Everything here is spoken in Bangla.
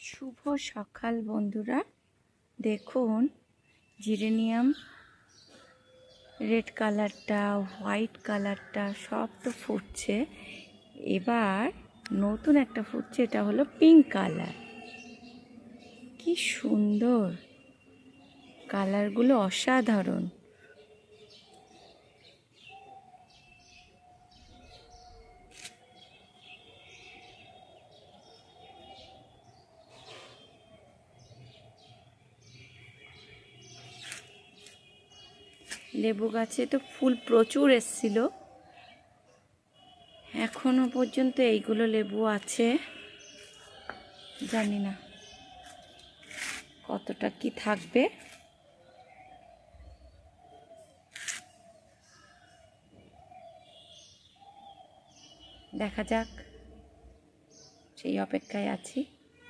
শুভ সকাল বন্ধুরা, দেখুন জিরেনিয়াম রেড কালারটা, হোয়াইট কালারটা সব তো ফুটছে। এবার নতুন একটা ফুটছে, এটা হলো পিঙ্ক কালার। কি সুন্দর কালারগুলো, অসাধারণ। লেবু গাছে তো ফুল প্রচুর এসছিল, এখনো পর্যন্ত এইগুলো লেবু আছে। জানি না কতটা কি থাকবে। দেখা যাক, সেই অপেক্ষায় আছি।